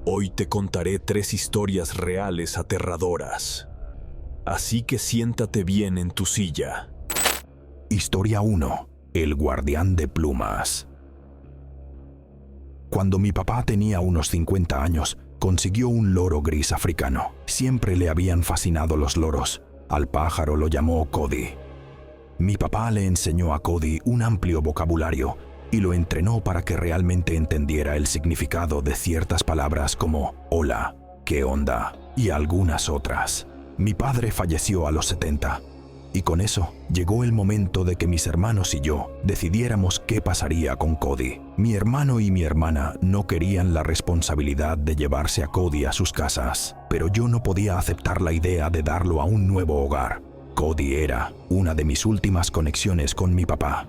Hoy te contaré 3 historias reales aterradoras. Así que siéntate bien en tu silla. Historia 1. El guardián de plumas. Cuando mi papá tenía unos 50 años, consiguió un loro gris africano. Siempre le habían fascinado los loros. Al pájaro lo llamó Cody. Mi papá le enseñó a Cody un amplio vocabulario y lo entrenó para que realmente entendiera el significado de ciertas palabras como hola, qué onda y algunas otras. Mi padre falleció a los 70 y con eso llegó el momento de que mis hermanos y yo decidiéramos qué pasaría con Cody. Mi hermano y mi hermana no querían la responsabilidad de llevarse a Cody a sus casas, pero yo no podía aceptar la idea de darlo a un nuevo hogar. Cody era una de mis últimas conexiones con mi papá.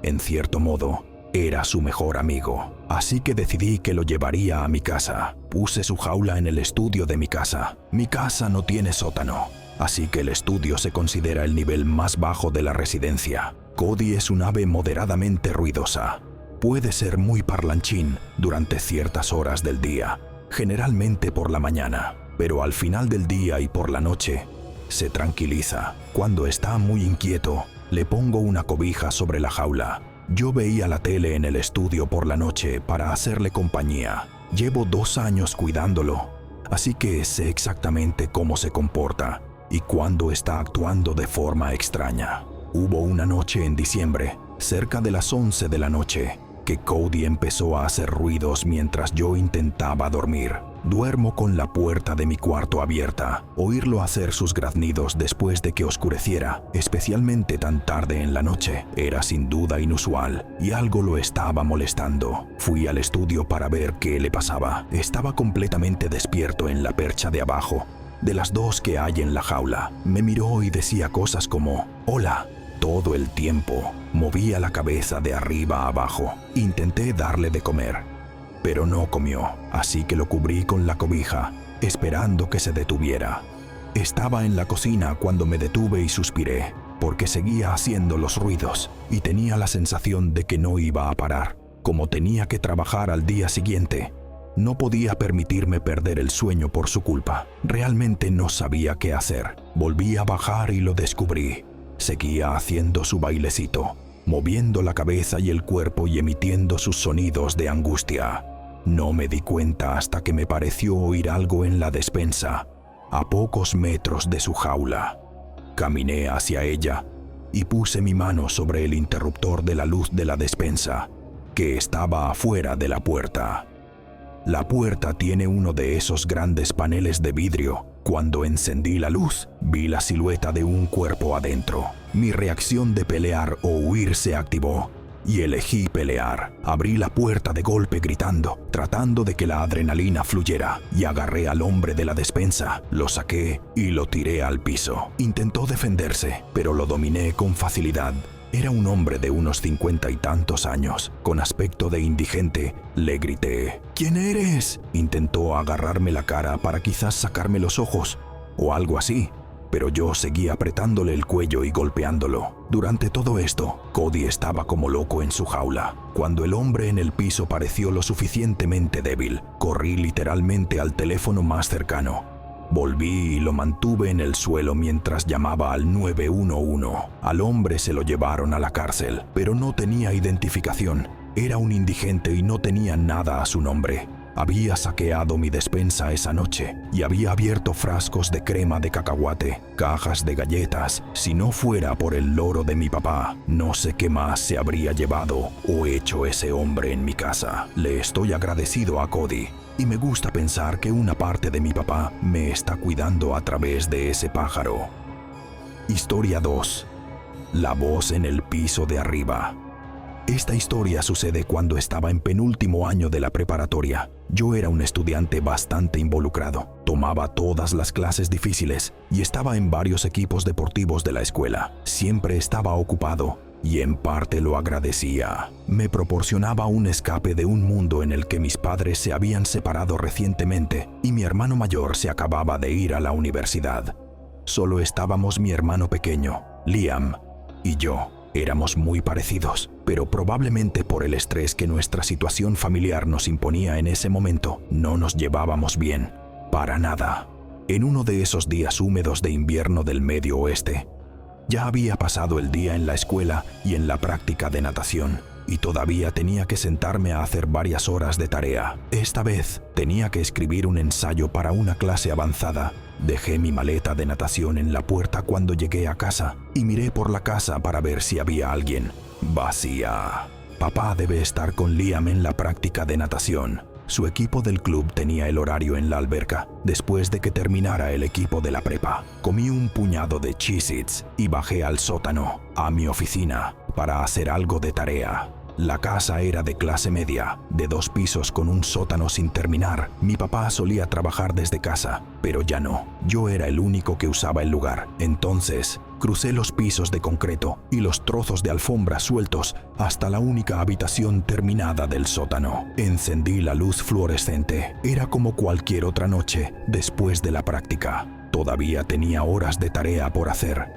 En cierto modo, era su mejor amigo, así que decidí que lo llevaría a mi casa. Puse su jaula en el estudio de mi casa. Mi casa no tiene sótano, así que el estudio se considera el nivel más bajo de la residencia. Cody es un ave moderadamente ruidosa. Puede ser muy parlanchín durante ciertas horas del día, generalmente por la mañana, pero al final del día y por la noche, se tranquiliza. Cuando está muy inquieto, le pongo una cobija sobre la jaula. Yo veía la tele en el estudio por la noche para hacerle compañía. Llevo 2 años cuidándolo, así que sé exactamente cómo se comporta y cuándo está actuando de forma extraña. Hubo una noche en diciembre, cerca de las 11 de la noche, que Cody empezó a hacer ruidos mientras yo intentaba dormir. Duermo con la puerta de mi cuarto abierta. Oírlo hacer sus graznidos después de que oscureciera, especialmente tan tarde en la noche, era sin duda inusual y algo lo estaba molestando. Fui al estudio para ver qué le pasaba. Estaba completamente despierto en la percha de abajo, de las 2 que hay en la jaula. Me miró y decía cosas como «Hola». Todo el tiempo movía la cabeza de arriba a abajo. Intenté darle de comer, pero no comió, así que lo cubrí con la cobija, esperando que se detuviera. Estaba en la cocina cuando me detuve y suspiré, porque seguía haciendo los ruidos y tenía la sensación de que no iba a parar. Como tenía que trabajar al día siguiente, no podía permitirme perder el sueño por su culpa. Realmente no sabía qué hacer. Volví a bajar y lo descubrí. Seguía haciendo su bailecito, moviendo la cabeza y el cuerpo y emitiendo sus sonidos de angustia. No me di cuenta hasta que me pareció oír algo en la despensa, a pocos metros de su jaula. Caminé hacia ella y puse mi mano sobre el interruptor de la luz de la despensa, que estaba afuera de la puerta. La puerta tiene uno de esos grandes paneles de vidrio. Cuando encendí la luz, vi la silueta de un cuerpo adentro. Mi reacción de pelear o huir se activó y elegí pelear. Abrí la puerta de golpe gritando, tratando de que la adrenalina fluyera, y agarré al hombre de la despensa, lo saqué y lo tiré al piso. Intentó defenderse, pero lo dominé con facilidad. Era un hombre de unos 50 y tantos años, con aspecto de indigente. Le grité, «¿Quién eres?». Intentó agarrarme la cara para quizás sacarme los ojos, o algo así, pero yo seguí apretándole el cuello y golpeándolo. Durante todo esto, Cody estaba como loco en su jaula. Cuando el hombre en el piso pareció lo suficientemente débil, corrí literalmente al teléfono más cercano. Volví y lo mantuve en el suelo mientras llamaba al 911. Al hombre se lo llevaron a la cárcel, pero no tenía identificación. Era un indigente y no tenía nada a su nombre. Había saqueado mi despensa esa noche y había abierto frascos de crema de cacahuate, cajas de galletas. Si no fuera por el loro de mi papá, no sé qué más se habría llevado o hecho ese hombre en mi casa. Le estoy agradecido a Cody. Y me gusta pensar que una parte de mi papá me está cuidando a través de ese pájaro. Historia 2. La voz en el piso de arriba. Esta historia sucede cuando estaba en penúltimo año de la preparatoria. Yo era un estudiante bastante involucrado. Tomaba todas las clases difíciles y estaba en varios equipos deportivos de la escuela. Siempre estaba ocupado. Y en parte lo agradecía. Me proporcionaba un escape de un mundo en el que mis padres se habían separado recientemente y mi hermano mayor se acababa de ir a la universidad. Solo estábamos mi hermano pequeño, Liam, y yo. Éramos muy parecidos, pero probablemente por el estrés que nuestra situación familiar nos imponía en ese momento, no nos llevábamos bien. Para nada. En uno de esos días húmedos de invierno del Medio Oeste, ya había pasado el día en la escuela y en la práctica de natación, y todavía tenía que sentarme a hacer varias horas de tarea. Esta vez tenía que escribir un ensayo para una clase avanzada. Dejé mi maleta de natación en la puerta cuando llegué a casa y miré por la casa para ver si había alguien. Vacía. Papá debe estar con Liam en la práctica de natación. Su equipo del club tenía el horario en la alberca después de que terminara el equipo de la prepa. Comí un puñado de Cheez-Its y bajé al sótano, a mi oficina, para hacer algo de tarea. La casa era de clase media, de 2 pisos con un sótano sin terminar. Mi papá solía trabajar desde casa, pero ya no. Yo era el único que usaba el lugar. Entonces, crucé los pisos de concreto y los trozos de alfombra sueltos hasta la única habitación terminada del sótano. Encendí la luz fluorescente. Era como cualquier otra noche después de la práctica. Todavía tenía horas de tarea por hacer.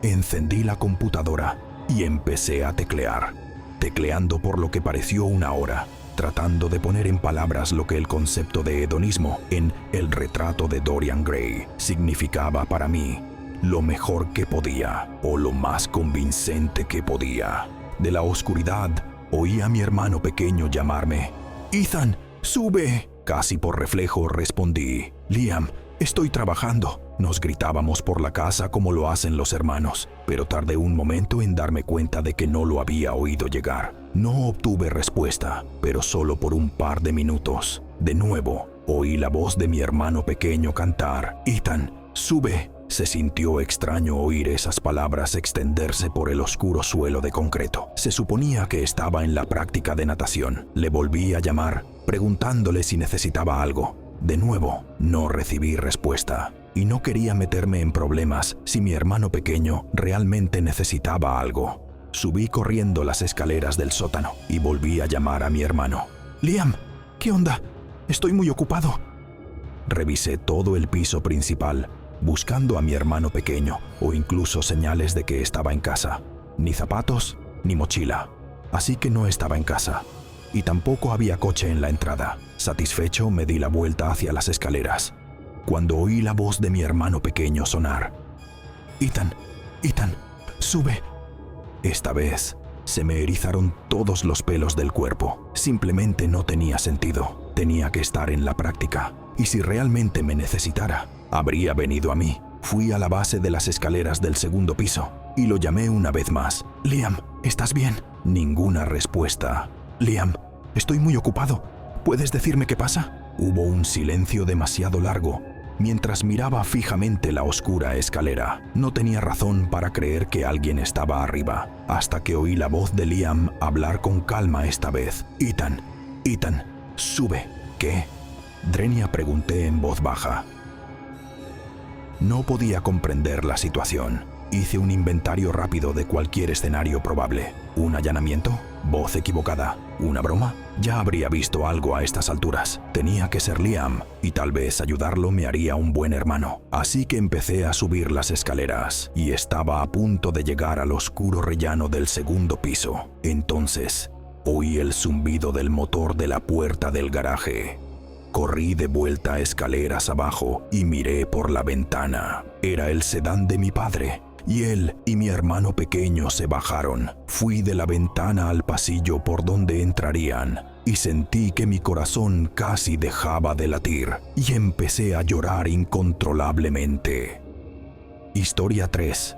Encendí la computadora y empecé a teclear. Tecleando por lo que pareció una hora, tratando de poner en palabras lo que el concepto de hedonismo en El retrato de Dorian Gray significaba para mí. Lo mejor que podía, o lo más convincente que podía. De la oscuridad, oí a mi hermano pequeño llamarme. «Ethan, sube». Casi por reflejo respondí. «Liam, estoy trabajando». Nos gritábamos por la casa como lo hacen los hermanos, pero tardé un momento en darme cuenta de que no lo había oído llegar. No obtuve respuesta, pero solo por un par de minutos. De nuevo, oí la voz de mi hermano pequeño cantar. «Ethan, sube». Se sintió extraño oír esas palabras extenderse por el oscuro suelo de concreto. Se suponía que estaba en la práctica de natación. Le volví a llamar, preguntándole si necesitaba algo. De nuevo, no recibí respuesta. Y no quería meterme en problemas si mi hermano pequeño realmente necesitaba algo. Subí corriendo las escaleras del sótano y volví a llamar a mi hermano. «Liam, ¿qué onda? Estoy muy ocupado». Revisé todo el piso principal, buscando a mi hermano pequeño o incluso señales de que estaba en casa. Ni zapatos, ni mochila. Así que no estaba en casa. Y tampoco había coche en la entrada. Satisfecho, me di la vuelta hacia las escaleras, cuando oí la voz de mi hermano pequeño sonar. «Ethan, Ethan, sube». Esta vez se me erizaron todos los pelos del cuerpo. Simplemente no tenía sentido. Tenía que estar en la práctica. Y si realmente me necesitara, habría venido a mí. Fui a la base de las escaleras del segundo piso y lo llamé una vez más. «Liam, ¿estás bien?» Ninguna respuesta. «Liam, estoy muy ocupado. ¿Puedes decirme qué pasa?» Hubo un silencio demasiado largo mientras miraba fijamente la oscura escalera. No tenía razón para creer que alguien estaba arriba, hasta que oí la voz de Liam hablar con calma esta vez. «Ethan, Ethan, sube». «¿Qué?» Drenia, pregunté en voz baja. No podía comprender la situación. Hice un inventario rápido de cualquier escenario probable. ¿Un allanamiento? ¿Voz equivocada? ¿Una broma? Ya habría visto algo a estas alturas. Tenía que ser Liam, y tal vez ayudarlo me haría un buen hermano. Así que empecé a subir las escaleras, y estaba a punto de llegar al oscuro rellano del segundo piso. Entonces, oí el zumbido del motor de la puerta del garaje. Corrí de vuelta escaleras abajo y miré por la ventana. Era el sedán de mi padre, y él y mi hermano pequeño se bajaron. Fui de la ventana al pasillo por donde entrarían y sentí que mi corazón casi dejaba de latir y empecé a llorar incontrolablemente. Historia 3.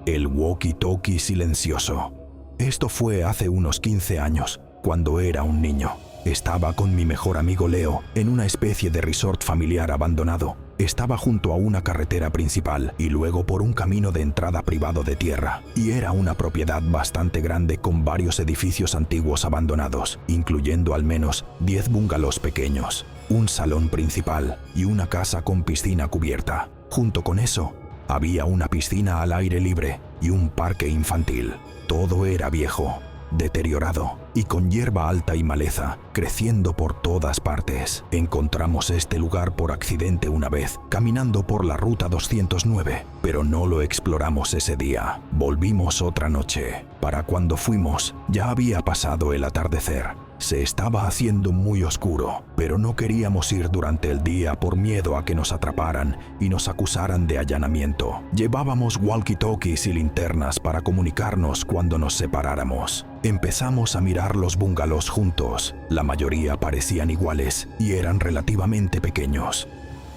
El walkie-talkie silencioso. Esto fue hace unos 15 años, cuando era un niño. Estaba con mi mejor amigo Leo en una especie de resort familiar abandonado. Estaba junto a una carretera principal y luego por un camino de entrada privado de tierra. Y era una propiedad bastante grande con varios edificios antiguos abandonados, incluyendo al menos 10 bungalows pequeños, un salón principal y una casa con piscina cubierta. Junto con eso, había una piscina al aire libre y un parque infantil. Todo era viejo, deteriorado y con hierba alta y maleza, creciendo por todas partes. Encontramos este lugar por accidente una vez, caminando por la ruta 209, pero no lo exploramos ese día. Volvimos otra noche. Para cuando fuimos, ya había pasado el atardecer. Se estaba haciendo muy oscuro, pero no queríamos ir durante el día por miedo a que nos atraparan y nos acusaran de allanamiento. Llevábamos walkie-talkies y linternas para comunicarnos cuando nos separáramos. Empezamos a mirar los bungalows juntos. La mayoría parecían iguales y eran relativamente pequeños.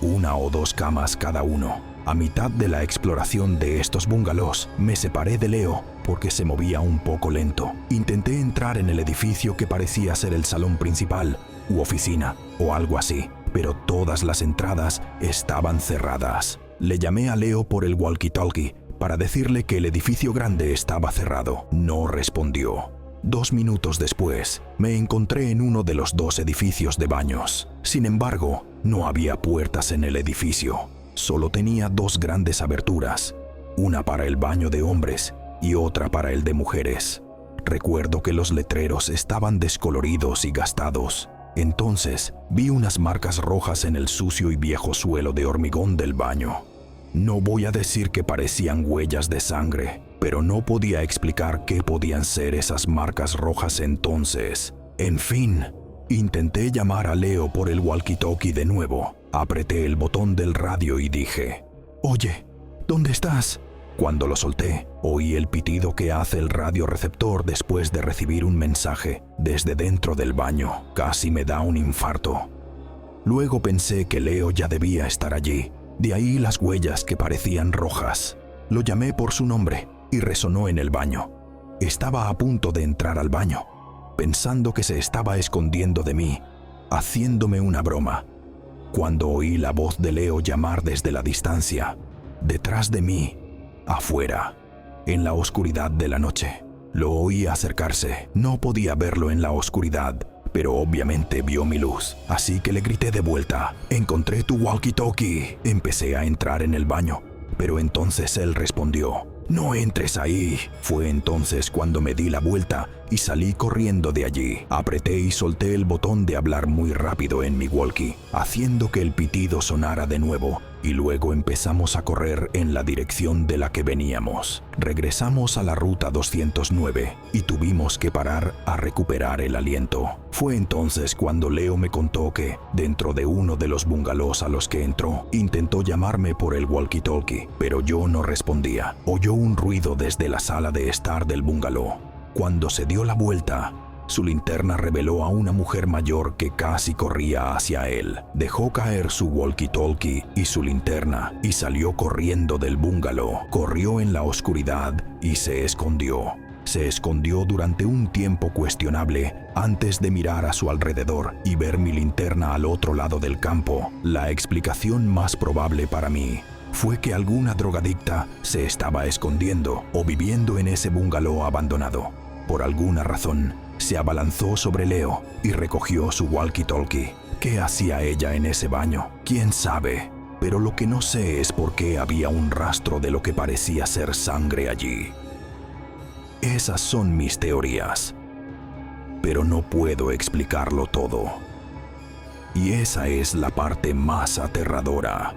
1 o 2 camas cada uno. A mitad de la exploración de estos bungalows, me separé de Leo porque se movía un poco lento. Intenté entrar en el edificio que parecía ser el salón principal, u oficina, o algo así, pero todas las entradas estaban cerradas. Le llamé a Leo por el walkie-talkie para decirle que el edificio grande estaba cerrado. No respondió. 2 minutos después, me encontré en uno de los 2 edificios de baños. Sin embargo, no había puertas en el edificio. Solo tenía 2 grandes aberturas, una para el baño de hombres y otra para el de mujeres. Recuerdo que los letreros estaban descoloridos y gastados. Entonces vi unas marcas rojas en el sucio y viejo suelo de hormigón del baño. No voy a decir que parecían huellas de sangre, pero no podía explicar qué podían ser esas marcas rojas entonces. En fin, intenté llamar a Leo por el walkie-talkie de nuevo. Apreté el botón del radio y dije: «Oye, ¿dónde estás?». Cuando lo solté, oí el pitido que hace el radioreceptor después de recibir un mensaje desde dentro del baño. Casi me da un infarto. Luego pensé que Leo ya debía estar allí, de ahí las huellas que parecían rojas. Lo llamé por su nombre y resonó en el baño. Estaba a punto de entrar al baño, pensando que se estaba escondiendo de mí, haciéndome una broma, cuando oí la voz de Leo llamar desde la distancia, detrás de mí, afuera, en la oscuridad de la noche. Lo oí acercarse. No podía verlo en la oscuridad, pero obviamente vio mi luz, así que le grité de vuelta: «Encontré tu walkie-talkie». Empecé a entrar en el baño, pero entonces él respondió: «No entres ahí». Fue entonces cuando me di la vuelta y salí corriendo de allí. Apreté y solté el botón de hablar muy rápido en mi walkie, haciendo que el pitido sonara de nuevo, y luego empezamos a correr en la dirección de la que veníamos. Regresamos a la ruta 209 y tuvimos que parar a recuperar el aliento. Fue entonces cuando Leo me contó que, dentro de uno de los bungalows a los que entró, intentó llamarme por el walkie-talkie, pero yo no respondía. Oyó un ruido desde la sala de estar del bungalow. Cuando se dio la vuelta, su linterna reveló a una mujer mayor que casi corría hacia él. Dejó caer su walkie-talkie y su linterna y salió corriendo del bungalow. Corrió en la oscuridad y se escondió. Se escondió durante un tiempo cuestionable antes de mirar a su alrededor y ver mi linterna al otro lado del campo. La explicación más probable para mí fue que alguna drogadicta se estaba escondiendo o viviendo en ese bungalow abandonado. Por alguna razón, se abalanzó sobre Leo y recogió su walkie-talkie. ¿Qué hacía ella en ese baño? ¿Quién sabe? Pero lo que no sé es por qué había un rastro de lo que parecía ser sangre allí. Esas son mis teorías, pero no puedo explicarlo todo. Y esa es la parte más aterradora.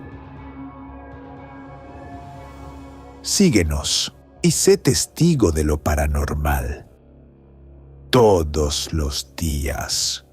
Síguenos y sé testigo de lo paranormal todos los días.